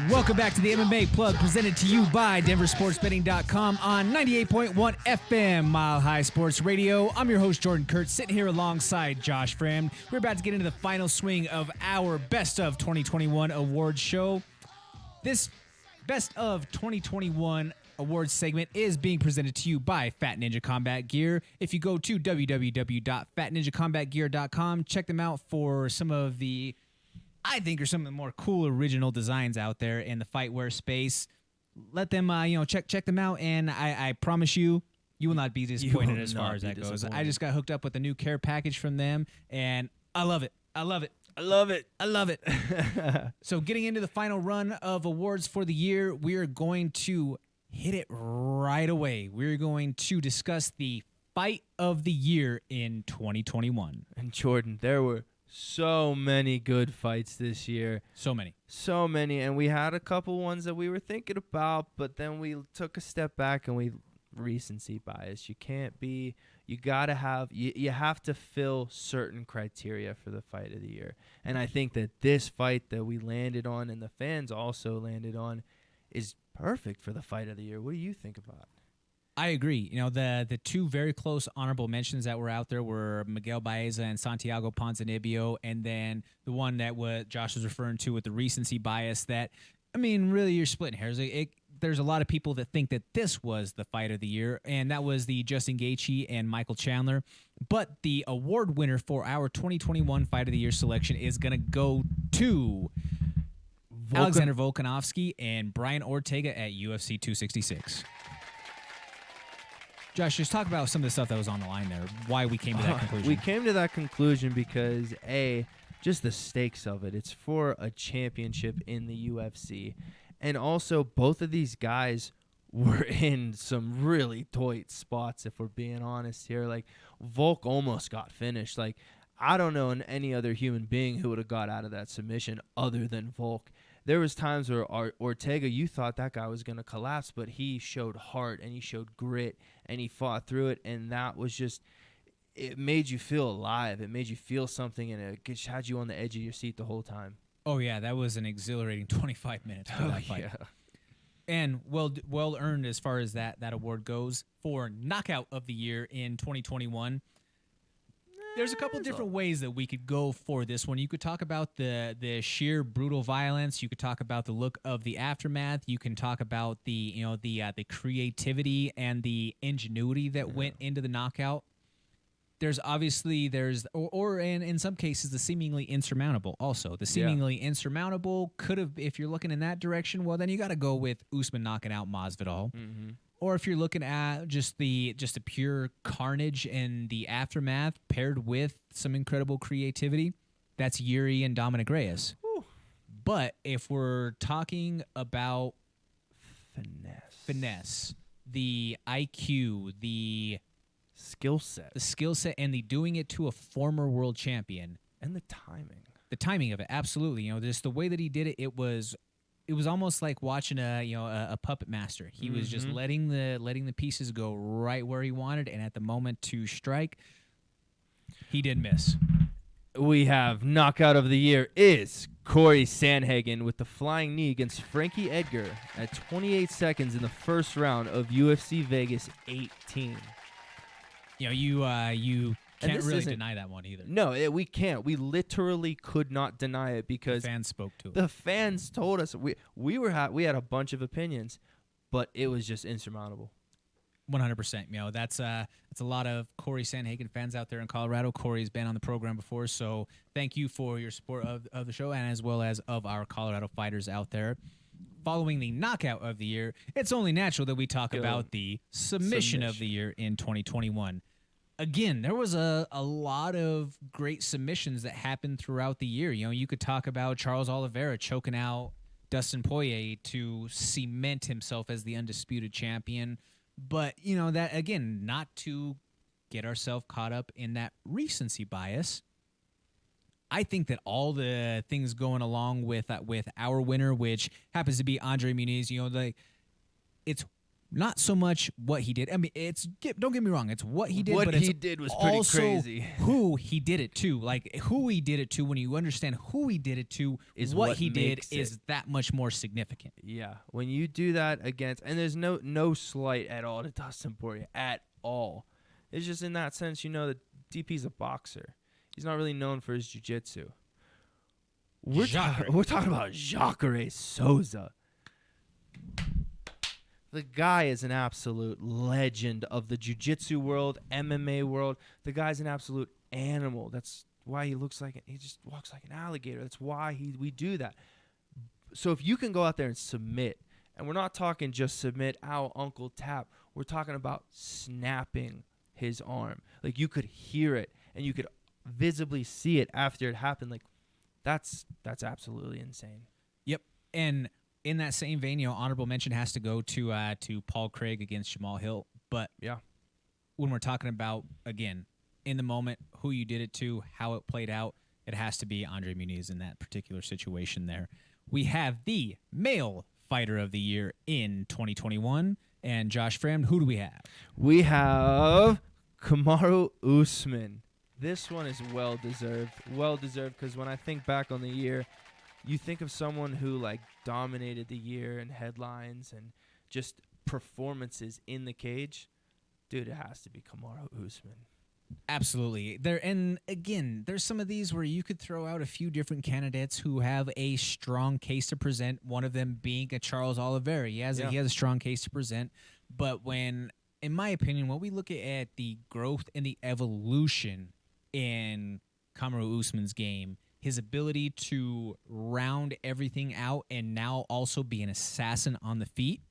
Welcome back to the MMA Plug, presented to you by DenverSportsBetting.com on 98.1 FM Mile High Sports Radio. I'm your host, Jordan Kurtz, sitting here alongside Josh Fremd. We're about to get into the final swing of our Best of 2021 awards show. This Best of 2021 awards segment is being presented to you by Fat Ninja Combat Gear. If you go to www.fatninjacombatgear.com, check them out for some of the I think are some of the more cool original designs out there in the fightwear space. Let them, check them out, and I promise you, you will not be disappointed as far as that goes. I just got hooked up with a new care package from them, and I love it. I love it. I love it. I love it. So getting into the final run of awards for the year, we are going to hit it right away. We're going to discuss the fight of the year in 2021. And Jordan, there were so many good fights this year. So many, and we had a couple ones that we were thinking about, but then we took a step back and we recency bias. You can't be. You gotta have. You have to fill certain criteria for the fight of the year, and I think that this fight that we landed on and the fans also landed on is perfect for the fight of the year. What do you think about it? I agree. You know, the two very close honorable mentions that were out there were Miguel Baeza and Santiago Ponzinibbio, and then the one that Josh was referring to with the recency bias that, I mean, really you're splitting hairs. There's a lot of people that think that this was the fight of the year, and that was the Justin Gaethje and Michael Chandler. But the award winner for our 2021 fight of the year selection is going to go to Alexander Volkanovski and Brian Ortega at UFC 266. Josh, just talk about some of the stuff that was on the line there, why we came to that conclusion. We came to that conclusion because, just the stakes of it. It's for a championship in the UFC. And also, both of these guys were in some really tight spots, if we're being honest here. Like, Volk almost got finished. Like, I don't know any other human being who would have got out of that submission other than Volk. There was times where Ortega, you thought that guy was going to collapse, but he showed heart and he showed grit and he fought through it, and that was just, it made you feel alive. It made you feel something, and it just had you on the edge of your seat the whole time. Oh, yeah, that was an exhilarating 25 minutes for that fight. Yeah. And well earned as far as that award goes for Knockout of the Year in 2021. There's a couple different ways that we could go for this one. You could talk about the sheer brutal violence. You could talk about the look of the aftermath. You can talk about the creativity and the ingenuity that went into the knockout. There's obviously in some cases the seemingly insurmountable. Also, the seemingly insurmountable could have, if you're looking in that direction, well then you got to go with Usman knocking out Masvidal. Mm-hmm. Or if you're looking at just the pure carnage and the aftermath paired with some incredible creativity, that's Yuri and Dominic Reyes. Whew. But if we're talking about finesse, the IQ, the skill set, and the doing it to a former world champion, and the timing of it, absolutely. Just the way that he did it, it was almost like watching a puppet master. He was just letting the pieces go right where he wanted, and at the moment to strike, he didn't miss. We have Knockout of the Year is Corey Sandhagen with the flying knee against Frankie Edgar at 28 seconds in the first round of UFC Vegas 18. You can't really deny that one either. No, we can't. We literally could not deny it because the fans spoke to it. The fans told us we had a bunch of opinions, but it was just insurmountable. 100%. That's a lot of Corey Sandhagen fans out there in Colorado. Corey's been on the program before, so thank you for your support of the show and as well as of our Colorado fighters out there. Following the Knockout of the Year, it's only natural that we talk about the submission of the year in 2021. Again, there was a lot of great submissions that happened throughout the year. You could talk about Charles Oliveira choking out Dustin Poirier to cement himself as the undisputed champion. But, that, again, not to get ourselves caught up in that recency bias. I think that all the things going along with our winner, which happens to be Andre Muniz, it's not so much what he did. I mean, don't get me wrong, it's what he did, What but he it's did was pretty also crazy. who he did it to. Like who he did it to, when you understand who he did it to, Is what what he did makes is that much more significant. Yeah, when you do that against, and there's no slight at all to Dustin Poirier at all. It's just in that sense, that DP's a boxer. He's not really known for his jiu-jitsu. We're talking about Jacare Souza. The guy is an absolute legend of the jiu-jitsu world, MMA world. The guy's an absolute animal. That's why he just walks like an alligator. That's why we do that. So if you can go out there and submit, and we're not talking just submit, ow, uncle, tap. We're talking about snapping his arm. Like, you could hear it, and you could visibly see it after it happened. Like, that's absolutely insane. Yep. And in that same vein, honorable mention has to go to Paul Craig against Jamal Hill. But yeah, when we're talking about, again, in the moment, who you did it to, how it played out, it has to be Andre Muniz in that particular situation there. We have the male fighter of the year in 2021. And Josh Fremd, who do we have? We have Kamaru Usman. This one is well-deserved. Well-deserved because when I think back on the year, you think of someone who, dominated the year in headlines and just performances in the cage. Dude, it has to be Kamaru Usman. Absolutely. There's some of these where you could throw out a few different candidates who have a strong case to present, one of them being a Charles Oliveira. He has a strong case to present, but in my opinion, when we look at the growth and the evolution in Kamaru Usman's game, his ability to round everything out and now also be an assassin on the feet,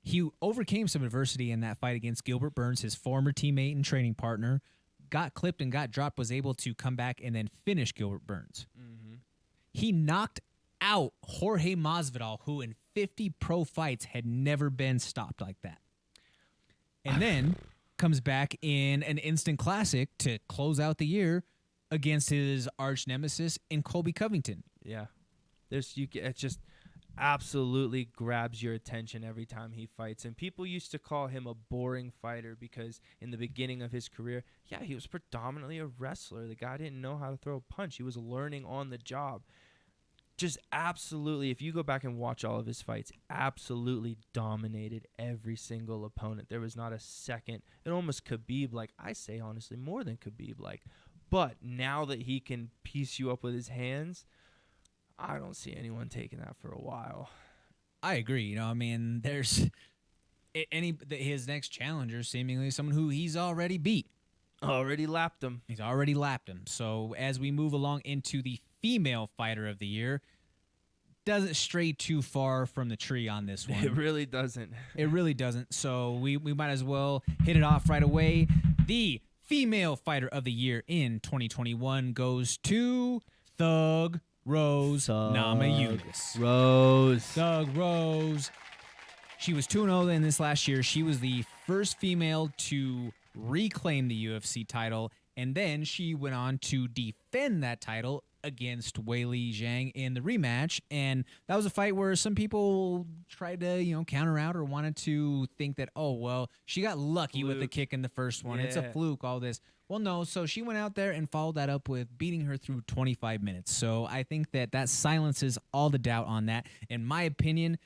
he overcame some adversity in that fight against Gilbert Burns, his former teammate and training partner, got clipped and got dropped, was able to come back and then finish Gilbert Burns. Mm-hmm. He knocked out Jorge Masvidal, who in 50 pro fights had never been stopped like that. And then comes back in an instant classic to close out the year against his arch nemesis in Colby Covington. Yeah. It just absolutely grabs your attention every time he fights. And people used to call him a boring fighter because in the beginning of his career, he was predominantly a wrestler. The guy didn't know how to throw a punch. He was learning on the job. Just absolutely, if you go back and watch all of his fights, absolutely dominated every single opponent. There was not a second. It almost Khabib-like. I say, honestly, more than Khabib-like. But now that he can piece you up with his hands, I don't see anyone taking that for a while. I agree. There's his next challenger seemingly someone who he's already beat. Already lapped him. He's already lapped him. So as we move along into the female fighter of the year, doesn't stray too far from the tree on this one. It really doesn't. It really doesn't. So we might as well hit it off right away. The female fighter of the year in 2021 goes to Thug Rose Namajunas. Thug Rose. She was 2-0 in this last year. She was the first female to reclaim the UFC title, and then she went on to defend that title against Weili Zhang in the rematch. And that was a fight where some people tried to, counter out or wanted to think that, oh, well, she got lucky with the kick in the first one. Yeah. It's a fluke, all this. Well, no. So she went out there and followed that up with beating her through 25 minutes. So I think that silences all the doubt on that. In my opinion,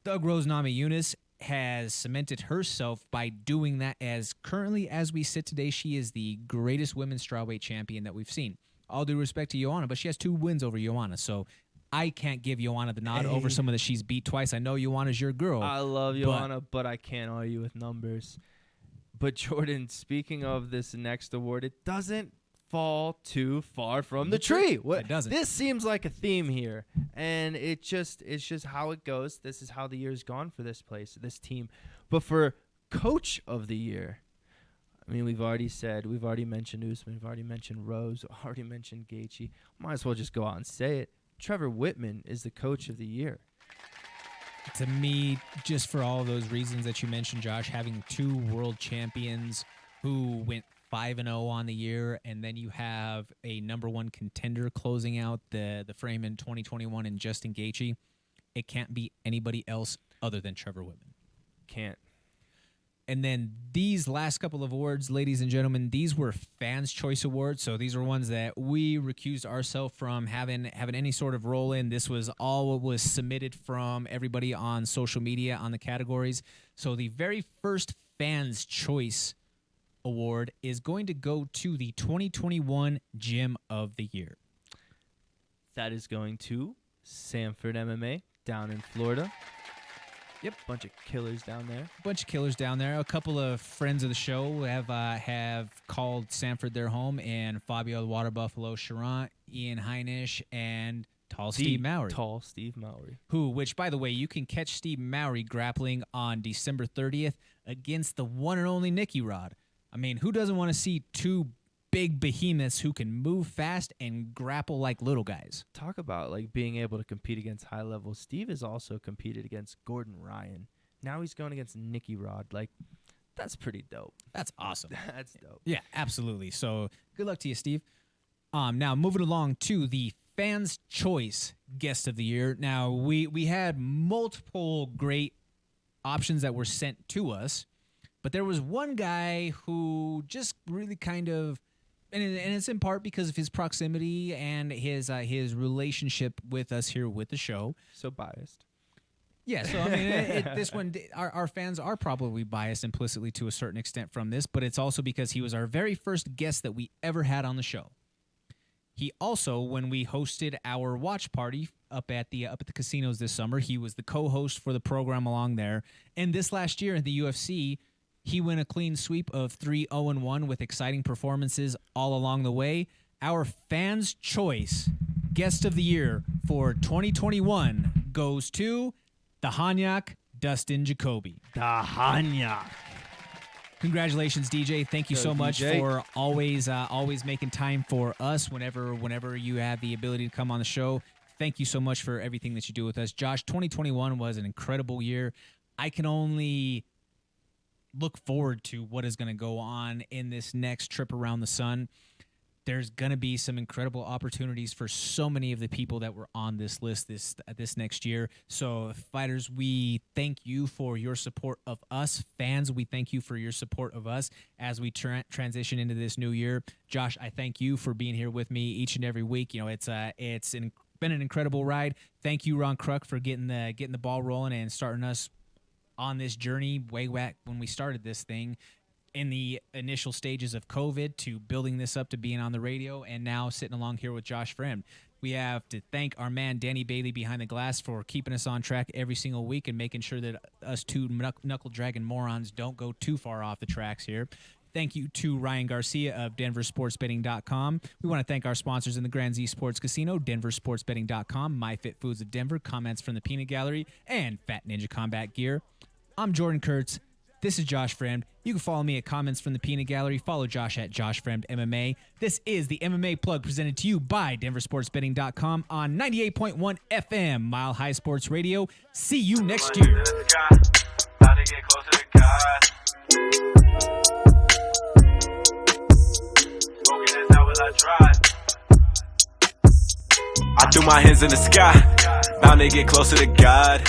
Thug Rose Namajunas has cemented herself by doing that. As currently as we sit today, she is the greatest women's strawweight champion that we've seen. All due respect to Joanna, but she has 2 wins over Joanna, so I can't give Joanna the nod over someone that she's beat twice. I know Joanna's your girl. I love Joanna, but I can't argue with numbers. But Jordan, speaking of this next award, it doesn't fall too far from the tree. It doesn't. This seems like a theme here, and it's just how it goes. This is how the year's gone for this team. But for coach of the year, we've already mentioned Usman, we've already mentioned Rose, already mentioned Gaethje. Might as well just go out and say it. Trevor Whitman is the coach of the year. To me, just for all those reasons that you mentioned, Josh, having 2 world champions who went 5-0 on the year, and then you have a #1 contender closing out the frame in 2021 in Justin Gaethje, it can't be anybody else other than Trevor Whitman. Can't. And then these last couple of awards, ladies and gentlemen, these were Fans' Choice Awards. So these are ones that we recused ourselves from having any sort of role in. This was all what was submitted from everybody on social media on the categories. So the very first Fans' Choice Award is going to go to the 2021 Gym of the Year. That is going to Sanford MMA down in Florida. Yep, bunch of killers down there. A couple of friends of the show have called Sanford their home, and Fabio the Water Buffalo Charant, Ian Heinisch, and Steve Mowry. Tall Steve Mowry. Which, by the way, you can catch Steve Mowry grappling on December 30th against the one and only Nicky Rod. I mean, who doesn't want to see two big behemoths who can move fast and grapple like little guys? Talk about like being able to compete against high levels. Steve has also competed against Gordon Ryan. Now he's going against Nicky Rod. Like, that's pretty dope. That's awesome. That's dope. Yeah, absolutely. So good luck to you, Steve. Now moving along to the Fans' Choice Guest of the Year. Now we had multiple great options that were sent to us, but there was one guy who just really kind of, and it's in part because of his proximity and his relationship with us here with the show. So biased. Yeah, so I mean, this one, our fans are probably biased implicitly to a certain extent from this, but it's also because he was our very first guest that we ever had on the show. He also, when we hosted our watch party up at the casinos this summer, he was the co-host for the program along there. And this last year in the UFC, he went a clean sweep of 3-0-1 with exciting performances all along the way. Our Fans' Choice Guest of the Year for 2021 goes to the Hanyak, Dustin Jacoby. The Hanyak. Congratulations, DJ. Thank you so much DJ. for always making time for us whenever you have the ability to come on the show. Thank you so much for everything that you do with us. Josh, 2021 was an incredible year. I can only look forward to what is going to go on in this next trip around the sun. There's going to be some incredible opportunities for so many of the people that were on this list this next year. So, fighters, we thank you for your support of us. Fans, we thank you for your support of us as we transition into this new year. Josh, I thank you for being here with me each and every week. You know, it's been an incredible ride. Thank you, Ron Kruk, for getting the ball rolling and starting us on this journey way back when we started this thing in the initial stages of COVID to building this up to being on the radio and now sitting along here with Josh Fremd. We have to thank our man Danny Bailey behind the glass for keeping us on track every single week and making sure that us two knuckle-dragging morons don't go too far off the tracks here. Thank you to Ryan Garcia of DenverSportsBetting.com. We want to thank our sponsors in the Grand Z Sports Casino, DenverSportsBetting.com, MyFitFoods of Denver, Comments from the Peanut Gallery, and Fat Ninja Combat Gear. I'm Jordan Kurtz. This is Josh Fremd. You can follow me at Comments from the Peanut Gallery. Follow Josh at Josh Fremd MMA. This is the MMA Plug presented to you by DenverSportsBetting.com on 98.1 FM, Mile High Sports Radio. See you next year. I threw my hands in the sky, bound to get closer to God.